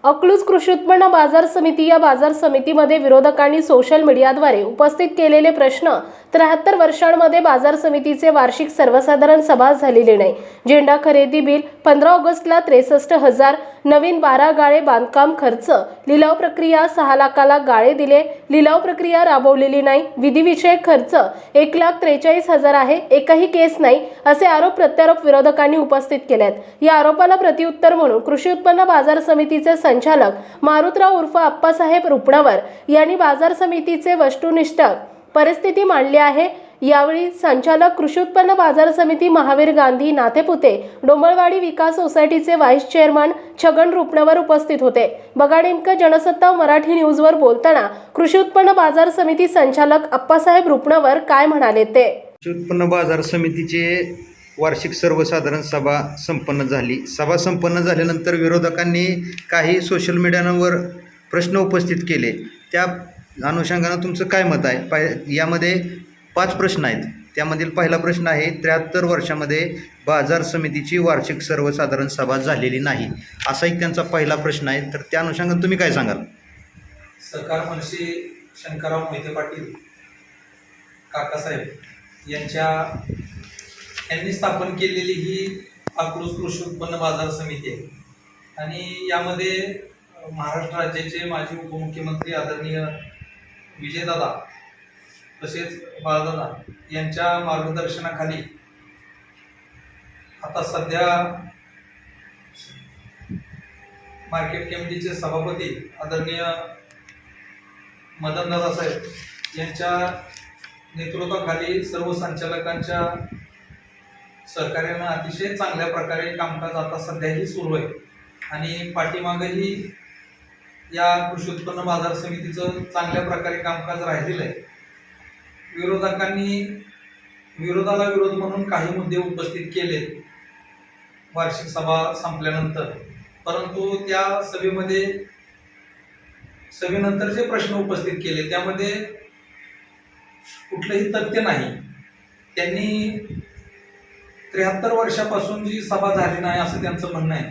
अकलूज कृषी उत्पन्न बाजार समिती या बाजार समितीमध्ये विरोधकांनी सोशल मीडियाद्वारे उपस्थित केलेले प्रश्न 73 वर्षांमध्ये बाजार समितीचे वार्षिक सर्वसाधारण सभा झालेली नाही। झेंडा खरेदी बिल 15 ऑगस्टला 63,000, नवीन 12 गाळे बांधकाम खर्च, लिलाव प्रक्रिया 6 लाखाला गाळे दिले, लिलाव प्रक्रिया राबवलेली नाही, विधिविषयक खर्च 1,43,000 आहे, एकही केस नाही असे आरोप प्रत्यारोप विरोधकांनी उपस्थित केलेत। या आरोपाला प्रत्युत्तर म्हणून कृषी उत्पन्न बाजार समितीचे संचालक मारुतराव उर्फ आप्पासाहेब रुपणावर यांनी बाजार समितीचे वस्तुनिष्ठ परिस्थिती मांडली आहे। यावेळी संचालक कृषी उत्पन्न बाजार समिती महावीर गांधी नाथेपुते डोंबळवाडी विकास सोसायटीचे व्हाईस चेअरमन छगन रुपणावर उपस्थित होते। बघा नेमकं जनसत्ता मराठी न्यूजवर बोलताना कृषी उत्पन्न बाजार समिती संचालक आप्पासाहेब रुपणावर काय म्हणाले ते। कृषी उत्पन्न बाजार समितीचे वार्षिक सर्वसाधारण सभा संपन्न झाली। सभा संपन्न झाल्यानंतर विरोधकांनी काही सोशल मीडियावर प्रश्न उपस्थित केले। त्या अनुषंगानं तुमचं काय मत आहे? यामध्ये 5 प्रश्न आहेत। त्यामधील पहिला प्रश्न आहे, 73 वर्षामध्ये बाजार समितीची वार्षिक सर्वसाधारण सभा झालेली नाही, असा एक त्यांचा पहिला प्रश्न आहे। तर त्या अनुषंगानं तुम्ही काय सांगाल? सरकार मनसे शंकरराव मोहिते पाटील काकासाहेब यांनी स्थापन केलेली ही अकलूज कृषी उत्पन्न बाजार समिती आहे आणि यामध्ये महाराष्ट्र राज्याचे माजी उपमुख्यमंत्री आदरणीय विजयदादा तसेच बाळदादा यांच्या मार्गदर्शनाखाली आता सध्या मार्केट कमिटीचे सभापती आदरणीय मदनदादा साहेब यांच्या नेतृत्वाखाली सर्व संचालकांच्या सहकार्यानं अतिशय चांगल्या प्रकारे कामकाज आता सध्याही सुरू आहे आणि पाठीमागेही या कृषी उत्पन्न बाजार समितीचं चांगल्या प्रकारे कामकाज राहिलेलं आहे। विरोधाला विरोध म्हणून काही मुद्दे उपस्थित केले वार्षिक सभा संपल्यानंतर, परंतु त्या सभेनंतर जे प्रश्न उपस्थित केले त्यामध्ये कुठलंही तथ्य नाही। त्यांनी 73 वर्षापासून जी सभा झाली नाही असं त्यांचं म्हणणं आहे,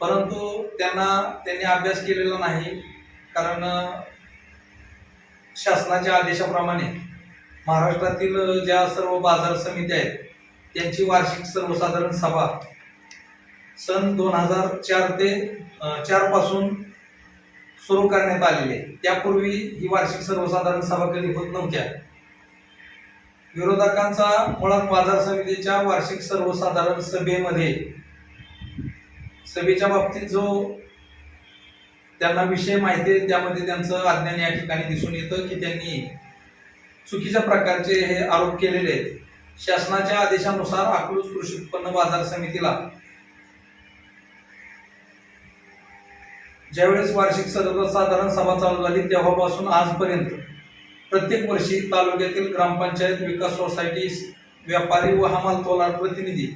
परंतु त्यांनी अभ्यास केलेला नाही। कारण शासनाच्या आदेशाप्रमाणे महाराष्ट्रातील ज्या सर्व बाजार समित्या आहेत त्यांची वार्षिक सर्वसाधारण सभा सन 2004 पासून सुरू करण्यात आलेली आहे। त्यापूर्वी ही वार्षिक सर्वसाधारण सभा कधी होत नव्हत्या। विरोधकांचा मुळात बाजार समितीच्या वार्षिक सर्वसाधारण सभेच्या बाबतीत जो त्यांना विषय माहिती आहे त्यामध्ये त्यांचं अज्ञान या ठिकाणी दिसून येतं की त्यांनी चुकीच्या प्रकारचे हे आरोप केलेले आहेत। शासनाच्या आदेशानुसार अकलूज कृषी उत्पन्न बाजार समितीला ज्यावेळेस वार्षिक सर्वसाधारण सभा चालू झाली तेव्हापासून आजपर्यंत प्रत्येक वर्षी तालुक्यातील ग्रामपंचायत विकास सोसायटी व्यापारी व हमाल तोलार प्रतिनिधी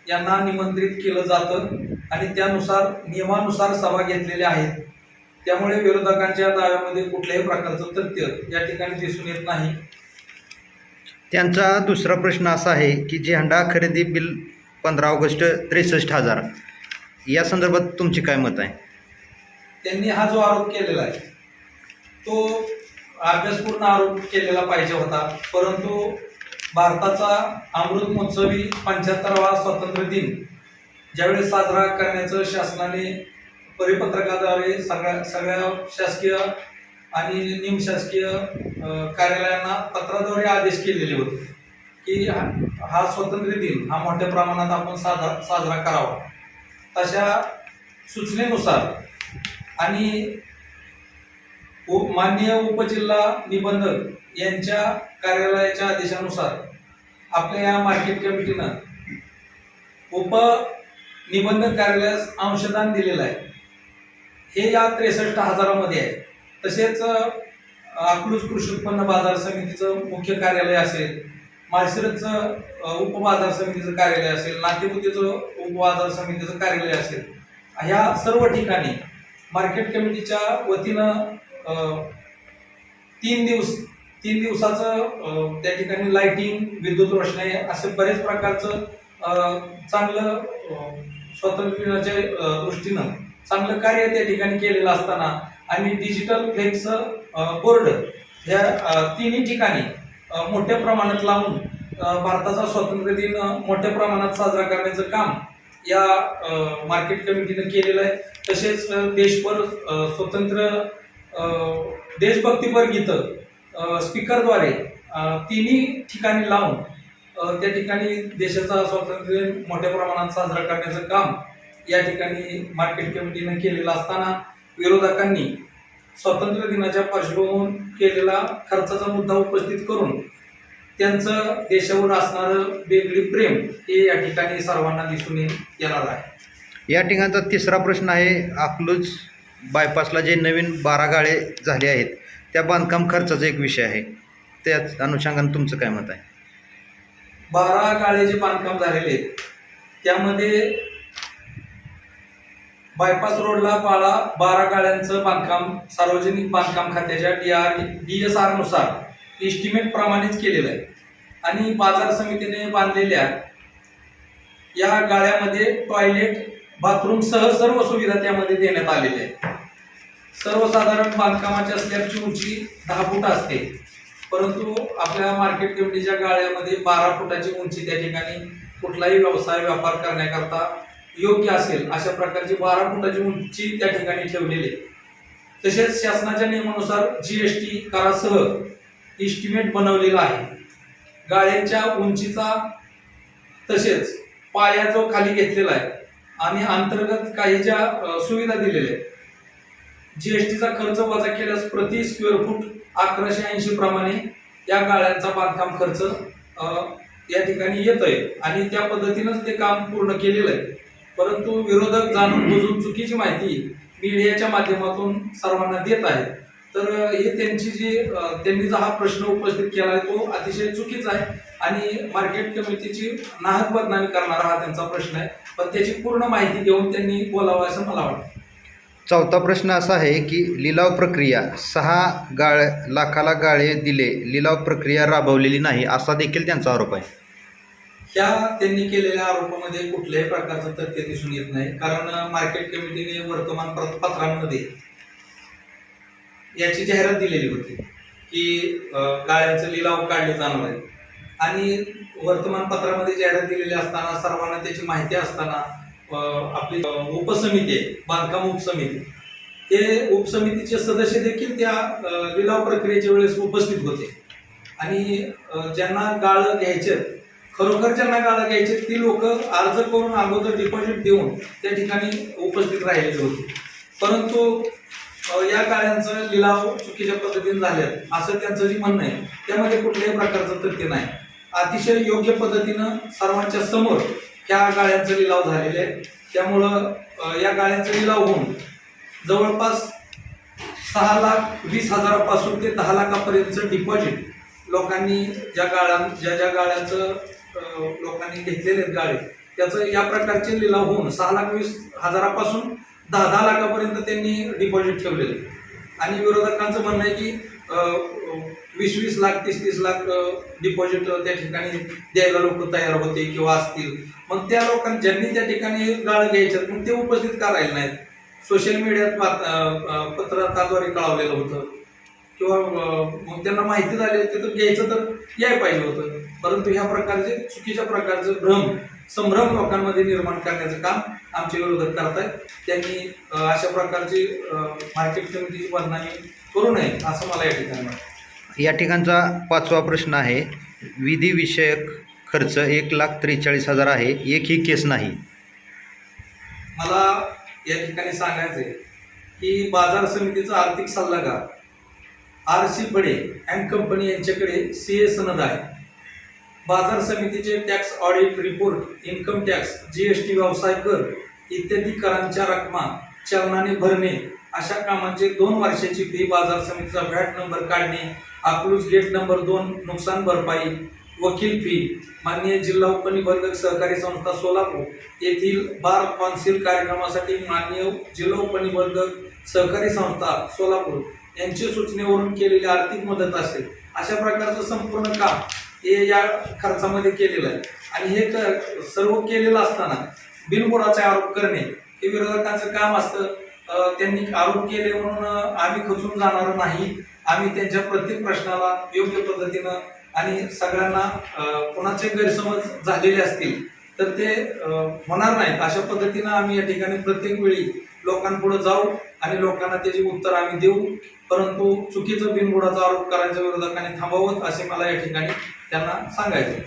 यांना निमंत्रित केलं जातं आणि त्यानुसार नियमानुसार सभा घेतलेल्या आहेत। त्यामुळे विरोधकांच्या दाव्यामध्ये कुठल्याही प्रकारचं तथ्य या ठिकाणी दिसून येत नाही। त्यांचा दुसरा प्रश्न असा आहे की झेंडा खरेदी बिल 15 ऑगस्ट 63,000 या संदर्भात तुमची काय मत आहे? त्यांनी हा जो आरोप केलेला आहे तो अभ्यासपूर्ण आरोप केलेला पाहिजे होता, परंतु भारताचा अमृत महोत्सवी 75वा स्वातंत्र्य दिन ज्यावेळेस साजरा करण्याचं शासनाने परिपत्रकाद्वारे सगळ्या शासकीय आणि निमशासकीय कार्यालयांना पत्राद्वारे आदेश केलेले होते की हा स्वातंत्र्य दिन हा मोठ्या प्रमाणात आपण साजरा करावा। तशा सूचनेनुसार आणि माननीय उपजिल्हा निबंधक यांच्या कार्यालयाच्या आदेशानुसार आपल्या या मार्केट कमिटीनं उपनिबंधक कार्यालयास अंशदान दिलेलं आहे। हे या 63,000 आहे। तसेच अकलूज कृषी उत्पन्न बाजार समितीचं मुख्य कार्यालय असेल, माळशिरसचं उपबाजार समितीचं कार्यालय असेल, नातेपुतेचं उपबाजार समितीचं कार्यालय असेल, ह्या सर्व ठिकाणी मार्केट कमिटीच्या वतीनं 3 दिवसाचं त्या ठिकाणी लाइटिंग, विद्युत रोषणाई असे बरेच प्रकारचं चांगलं स्वातंत्र्य दिनाच्या दृष्टीनं चांगलं कार्य त्या ठिकाणी केलेलं असताना आणि डिजिटल फ्लेक्स बोर्ड ह्या तिन्ही ठिकाणी मोठ्या प्रमाणात लावून भारताचा स्वातंत्र्य दिन मोठ्या प्रमाणात साजरा करण्याचं काम या मार्केट कमिटीनं केलेलं आहे. तसेच देशभर स्वतंत्र देशभक्तीपर गीतं स्पीकरद्वारे तिन्ही ठिकाणी लावून त्या ठिकाणी देशाचा स्वातंत्र्य दिन मोठ्या प्रमाणात साजरा करण्याचं काम या ठिकाणी मार्केट कमिटीनं केलेलं असताना विरोधकांनी स्वातंत्र्य दिनाच्या पार्श्वभूमीवर केलेला खर्चाचा मुद्दा उपस्थित करून त्यांचं देशावर असणारं वेगळी प्रेम हे या ठिकाणी सर्वांना दिसून येणार आहे. या ठिकाणचा तिसरा प्रश्न आहे, अकलूज बायपासला जे नवीन 12 गाळे झाले आहेत त्या बांधकाम खर्चाचा एक विषय आहे. त्याच अनुषंगाने तुमचं काय मत आहे? 12 गाळे जे बांधकाम झालेले आहेत त्यामध्ये बायपास रोडला 12 गाळ्यांचं बांधकाम सार्वजनिक बांधकाम खात्याच्या DSR नुसार एस्टिमेट प्रमाणेच केलेलं आहे आणि बाजार समितीने बांधलेल्या या गाळ्यामध्ये टॉयलेट बाथरूम सह सर्व सुविधा त्यामध्ये देण्यात आलेल्या आहेत. सर्वसाधारण बांधकामाच्या स्लॅबची उंची 10 फूट असते, परंतु आपल्या मार्केट कमिटीच्या गाळ्यामध्ये 12 फुटाची उंची त्या ठिकाणी कुठलाही व्यवसाय व्यापार करण्याकरता योग्य असेल अशा प्रकारची 12 फुटाची उंची त्या ठिकाणी ठेवलेली आहे. तसेच शासनाच्या नियमानुसार GST करासह एस्टिमेट बनवलेला आहे. गाळ्यांच्या उंचीचा तसेच पाया जो खाली घेतलेला आहे आणि अंतर्गत काही ज्या सुविधा दिलेल्या आहेत, GSTचा खर्च वजा केल्यास प्रति स्क्वेअर फूट 1180 प्रमाणे या गाळ्यांचा बांधकाम खर्च या ठिकाणी येतोय आणि त्या पद्धतीनंच ते काम पूर्ण केलेलं आहे. परंतु विरोधक जाणून बुजून चुकीची माहिती मीडियाच्या माध्यमातून सर्वांना देत आहेत. तर हे त्यांनी जो हा प्रश्न उपस्थित केला आहे तो अतिशय चुकीचा आहे आणि मार्केट कमिटीची नाहक बदनामी करणारा हा त्यांचा प्रश्न आहे. पण त्याची पूर्ण माहिती देऊन त्यांनी बोलावं असं मला वाटतं. चौथा प्रश्न असा आहे की लिलाव प्रक्रिया 6 लाखाला गाळे दिले, लिलाव प्रक्रिया राबवलेली नाही असा देखील त्यांचा आरोप आहे. ह्या त्यांनी केलेल्या आरोपामध्ये कुठल्याही प्रकारचं तथ्य दिसून येत नाही. कारण मार्केट कमिटीने वर्तमानपत्रांमध्ये याची जाहिरात दिलेली होती की गाळ्यांचे लिलाव काढले जाणार आहे आणि वर्तमानपत्रामध्ये जाहिरात दिलेली असताना सर्वांना त्याची माहिती असताना आपली उपसमिती आहे, बांधकाम उपसमिती, ते उपसमितीचे सदस्य देखील त्या लिलाव प्रक्रियेच्या वेळेस उपस्थित होते आणि ज्यांना गाळं घ्यायचे, खरोखर ज्यांना गाळं घ्यायचे ती लोक अर्ज करून अगोदर डिपॉझिट देऊन त्या ठिकाणी उपस्थित राहिलेले होते. परंतु या गाळ्यांचं लिलाव चुकीच्या पद्धतीने झाले असं त्यांचं जे म्हणणं आहे त्यामध्ये कुठल्याही प्रकारचं तथ्य नाही. अतिशय योग्य पद्धतीनं सर्वांच्या समोर ह्या गाळ्यांचे लिलाव झालेले आहेत. त्यामुळं या गाळ्यांचे लिलाव होऊन जवळपास 6,20,000पासून ते 10 लाखापर्यंतचं डिपॉझिट लोकांनी ज्या गाळ्यांचं लोकांनी घेतलेले आहेत गाळे त्याचं या प्रकारचे लिलाव होऊन 6,20,000पासून 10 लाखापर्यंत त्यांनी डिपॉझिट ठेवलेलं आणि विरोधकांचं म्हणणं आहे की 20 लाख 30 लाख डिपॉझिट त्या ठिकाणी द्यायला लोक तयार होते किंवा असतील. मग त्या लोकांनी ज्यांनी त्या ठिकाणी गाळं घ्यायच्यात मग ते उपस्थित का राहिले नाहीत? सोशल मीडियात पत्रकाद्वारे कळवलेलं होतं किंवा मग त्यांना माहिती झाली ते तर घ्यायचं तर याय पाहिजे होतं. परंतु ह्या प्रकारचे चुकीच्या प्रकारचं संभ्रम लोकांमध्ये निर्माण करण्याचं काम आमचे विरोधक करतायत. त्यांनी अशा प्रकारची मार्केट कमिटीची बदनामी करू नये असं मला या ठिकाणी वाटतं. या ठिकाणचा 5वा प्रश्न आहे, विधिविषयक खर्च 1,43,000 आहे, एकही केस नाही. मला या ठिकाणी सांगायचं आहे की बाजार समितीचा आर्थिक सल्लागार RC बडे अँड कंपनी यांच्याकडे CA सनद आहे. बाजार समितीचे tax audit report, income tax, GST, व्यवसाय कर इत्यादी करांच्या रकमा चलनाने भरणे अशा कामांचे 2 वर्षाची फी, बाजार समितीचा व्हॅट नंबर काढणे, अकलूज गेट नंबर 2 नुकसान भरपाई, वकील फी, माननीय जिल्हा उपनिबंधक सहकारी संस्था सोलापूर येथील बार कौन्सिल कार्यक्रमासाठी माननीय जिल्हा उपनिबंधक सहकारी संस्था सोलापूर यांच्या सूचनेवरून केलेली आर्थिक मदत असेल अशा प्रकारचं संपूर्ण काम हे या खर्चामध्ये केलेलं आहे. आणि हे सर्व केलेलं असताना बिनबुडाचे आरोप करणे हे विरोधकांचं काम असतं. त्यांनी आरोप केले म्हणून आम्ही खचून जाणार नाही. आम्ही त्यांच्या प्रत्येक प्रश्नाला योग्य पद्धतीनं आणि सगळ्यांना कोणाचे गैरसमज झालेले असतील तर ते होणार नाहीत अशा पद्धतीनं आम्ही या ठिकाणी प्रत्येक वेळी लोकांपुढे जाऊ आणि लोकांना त्याची उत्तर आम्ही देऊ. परंतु चुकीचं बिनबुडाचा आरोप करायच्या विरोधकांनी थांबवत असे मला या ठिकाणी त्यांना सांगायचे.